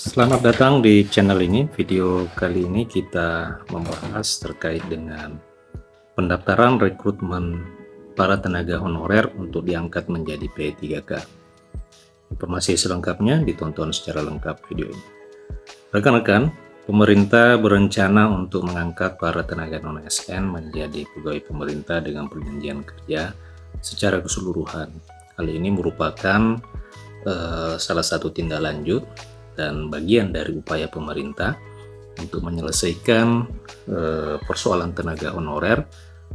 Selamat datang di channel ini. Video kali ini kita membahas terkait dengan pendaftaran rekrutmen para tenaga honorer untuk diangkat menjadi P3K. Informasi selengkapnya ditonton secara lengkap video ini. Rekan-rekan, pemerintah berencana untuk mengangkat para tenaga non-ASN menjadi pegawai pemerintah dengan perjanjian kerja secara keseluruhan. Hal ini merupakan salah satu tindak lanjut dan bagian dari upaya pemerintah untuk menyelesaikan persoalan tenaga honorer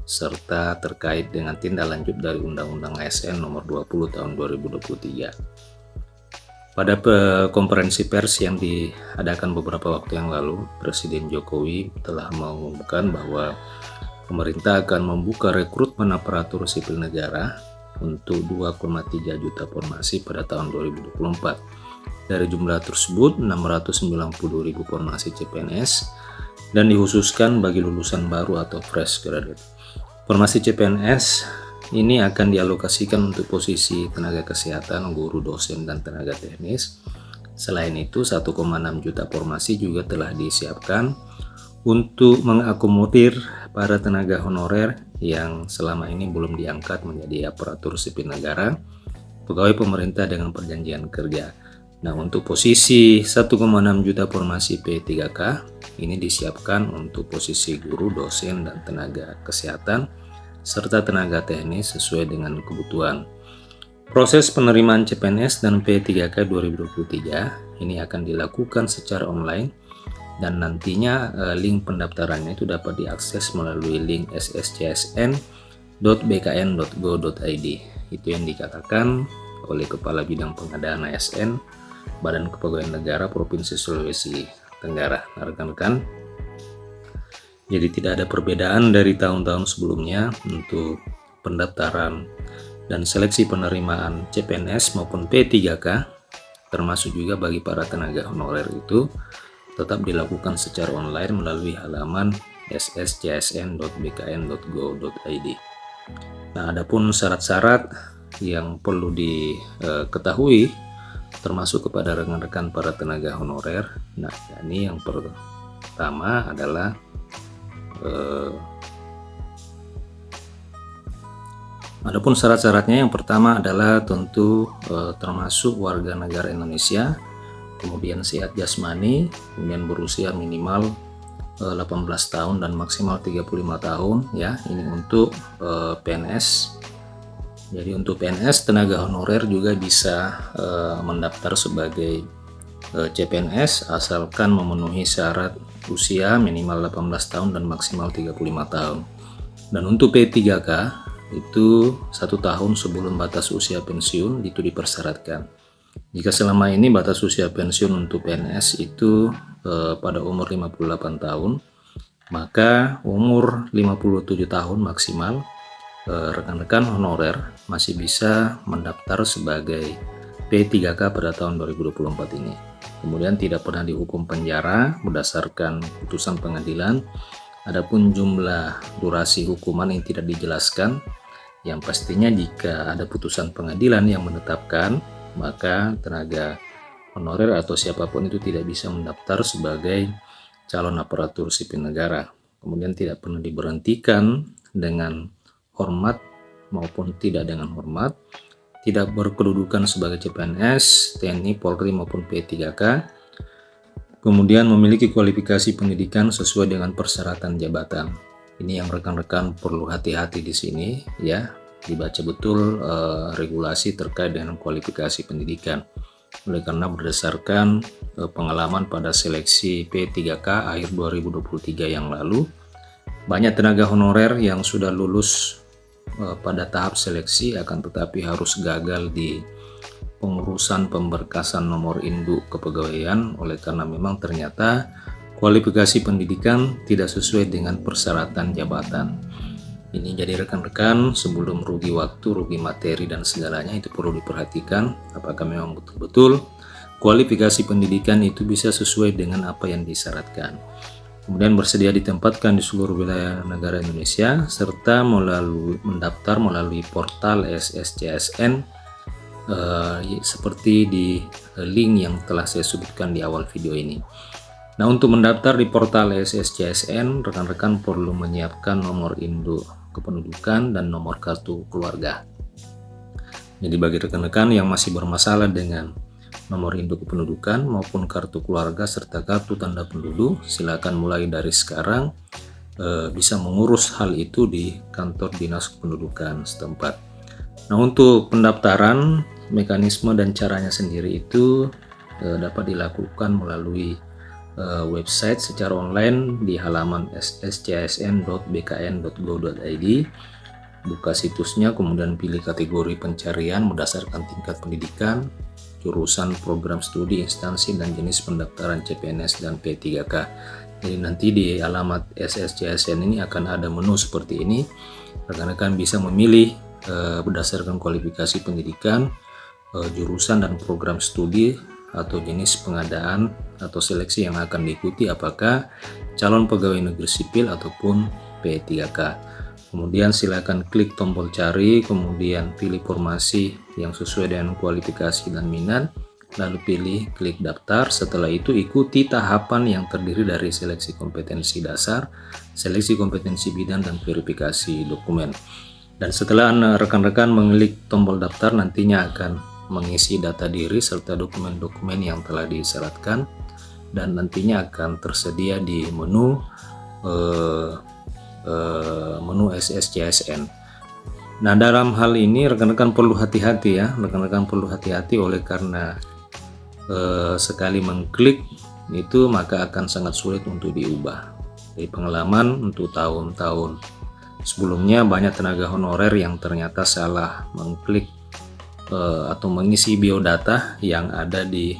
serta terkait dengan tindak lanjut dari Undang-Undang ASN Nomor 20 Tahun 2023. Pada konferensi pers yang diadakan beberapa waktu yang lalu, Presiden Jokowi telah mengumumkan bahwa pemerintah akan membuka rekrutmen aparatur sipil negara untuk 2,3 juta formasi pada tahun 2024. Dari jumlah tersebut, 690.000 formasi CPNS dan dikhususkan bagi lulusan baru atau fresh graduate. Formasi CPNS ini akan dialokasikan untuk posisi tenaga kesehatan, guru, dosen, dan tenaga teknis. Selain itu, 1,6 juta formasi juga telah disiapkan untuk mengakomodir para tenaga honorer yang selama ini belum diangkat menjadi aparatur sipil negara, pegawai pemerintah dengan perjanjian kerja. Nah, untuk posisi 1,6 juta formasi P3K ini disiapkan untuk posisi guru, dosen, dan tenaga kesehatan serta tenaga teknis sesuai dengan kebutuhan. Proses penerimaan CPNS dan P3K 2023 ini akan dilakukan secara online dan nantinya link pendaftarannya itu dapat diakses melalui link sscsn.bkn.go.id. Itu yang dikatakan oleh Kepala Bidang Pengadaan ASN Badan Kepegawaian Negara Provinsi Sulawesi Tenggara. Nah, rekan-rekan, jadi tidak ada perbedaan dari tahun-tahun sebelumnya untuk pendaftaran dan seleksi penerimaan CPNS maupun P3K, termasuk juga bagi para tenaga honorer itu tetap dilakukan secara online melalui halaman sscsn.bkn.go.id. Nah, adapun syarat-syarat yang perlu diketahui termasuk kepada rekan-rekan para tenaga honorer. Nah, ini yang pertama adalah adapun syarat-syaratnya, yang pertama adalah tentu termasuk warga negara Indonesia, kemudian sehat jasmani, kemudian berusia minimal 18 tahun dan maksimal 35 tahun ya. Ini untuk PNS. Jadi untuk PNS, tenaga honorer juga bisa mendaftar sebagai CPNS asalkan memenuhi syarat usia minimal 18 tahun dan maksimal 35 tahun. Dan untuk P3K itu 1 tahun sebelum batas usia pensiun itu dipersyaratkan. Jika selama ini batas usia pensiun untuk PNS itu pada umur 58 tahun, maka umur 57 tahun maksimal rekan-rekan honorer masih bisa mendaftar sebagai P3K pada tahun 2024 ini. Kemudian tidak pernah dihukum penjara berdasarkan putusan pengadilan. Adapun jumlah durasi hukuman yang tidak dijelaskan, yang pastinya jika ada putusan pengadilan yang menetapkan, maka tenaga honorer atau siapapun itu tidak bisa mendaftar sebagai calon aparatur sipil negara. Kemudian tidak pernah diberhentikan dengan hormat maupun tidak dengan hormat, tidak berkedudukan sebagai CPNS, TNI, Polri maupun P3K, kemudian memiliki kualifikasi pendidikan sesuai dengan persyaratan jabatan. Ini yang rekan-rekan perlu hati-hati di sini ya, dibaca betul regulasi terkait dengan kualifikasi pendidikan. Oleh karena berdasarkan pengalaman pada seleksi P3K akhir 2023 yang lalu, banyak tenaga honorer yang sudah lulus pada tahap seleksi akan tetapi harus gagal di pengurusan pemberkasan nomor induk kepegawaian oleh karena memang ternyata kualifikasi pendidikan tidak sesuai dengan persyaratan jabatan. Ini jadi rekan-rekan, sebelum rugi waktu, rugi materi dan segalanya itu perlu diperhatikan apakah memang betul-betul kualifikasi pendidikan itu bisa sesuai dengan apa yang disyaratkan. Kemudian bersedia ditempatkan di seluruh wilayah negara Indonesia serta mendaftar melalui portal sscsn seperti di link yang telah saya sebutkan di awal video ini. Nah, untuk mendaftar di portal SSCSN, rekan-rekan perlu menyiapkan nomor induk kependudukan dan nomor kartu keluarga. Jadi bagi rekan-rekan yang masih bermasalah dengan nomor induk kependudukan maupun kartu keluarga serta kartu tanda penduduk, silakan mulai dari sekarang bisa mengurus hal itu di kantor dinas kependudukan setempat. Nah, untuk pendaftaran, mekanisme dan caranya sendiri itu dapat dilakukan melalui website secara online di halaman sscsn.bkn.go.id. Buka situsnya, kemudian pilih kategori pencarian berdasarkan tingkat pendidikan, jurusan, program studi, instansi, dan jenis pendaftaran CPNS dan P3K. Jadi nanti di alamat SSCSN ini akan ada menu seperti ini. Rekan-rekan bisa memilih berdasarkan kualifikasi pendidikan, jurusan dan program studi, atau jenis pengadaan atau seleksi yang akan diikuti, apakah calon pegawai negeri sipil ataupun P3K. Kemudian silakan klik tombol cari, kemudian pilih formasi yang sesuai dengan kualifikasi dan minat, lalu pilih klik daftar. Setelah itu ikuti tahapan yang terdiri dari seleksi kompetensi dasar, seleksi kompetensi bidang, dan verifikasi dokumen. Dan setelah rekan-rekan mengklik tombol daftar, nantinya akan mengisi data diri serta dokumen-dokumen yang telah disyaratkan, dan nantinya akan tersedia di menu SSCSN. Nah, dalam hal ini rekan-rekan perlu hati-hati ya, oleh karena sekali mengklik itu maka akan sangat sulit untuk diubah. Dari pengalaman untuk tahun-tahun sebelumnya, banyak tenaga honorer yang ternyata salah mengklik atau mengisi biodata yang ada di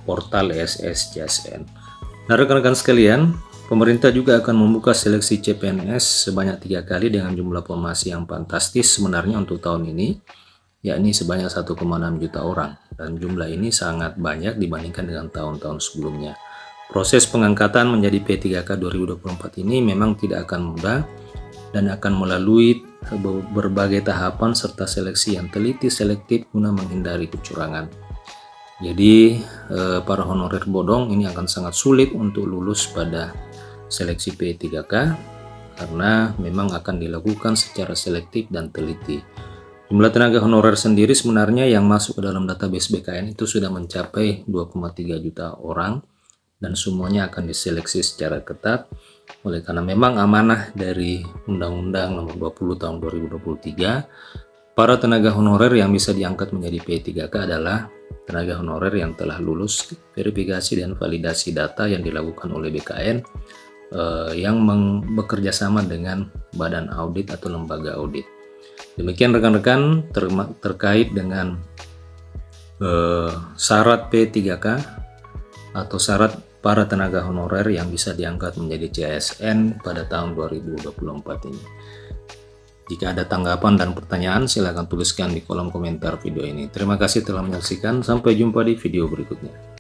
portal SSCSN. Nah, rekan-rekan sekalian, pemerintah juga akan membuka seleksi CPNS sebanyak 3 kali dengan jumlah formasi yang fantastis sebenarnya untuk tahun ini, yakni sebanyak 1,6 juta orang, dan jumlah ini sangat banyak dibandingkan dengan tahun-tahun sebelumnya. Proses pengangkatan menjadi P3K 2024 ini memang tidak akan mudah dan akan melalui berbagai tahapan serta seleksi yang teliti selektif guna menghindari kecurangan. Jadi para honorer bodong ini akan sangat sulit untuk lulus pada seleksi P3K karena memang akan dilakukan secara selektif dan teliti. Jumlah tenaga honorer sendiri sebenarnya yang masuk ke dalam database BKN itu sudah mencapai 2,3 juta orang dan semuanya akan diseleksi secara ketat. Oleh karena memang amanah dari Undang-Undang Nomor 20 Tahun 2023, para tenaga honorer yang bisa diangkat menjadi P3K adalah tenaga honorer yang telah lulus verifikasi dan validasi data yang dilakukan oleh BKN yang bekerja sama dengan badan audit atau lembaga audit. Demikian rekan-rekan terkait dengan syarat P3K atau syarat para tenaga honorer yang bisa diangkat menjadi CSN pada tahun 2024 ini. Jika ada tanggapan dan pertanyaan, silakan tuliskan di kolom komentar video ini. Terima kasih telah menyaksikan, sampai jumpa di video berikutnya.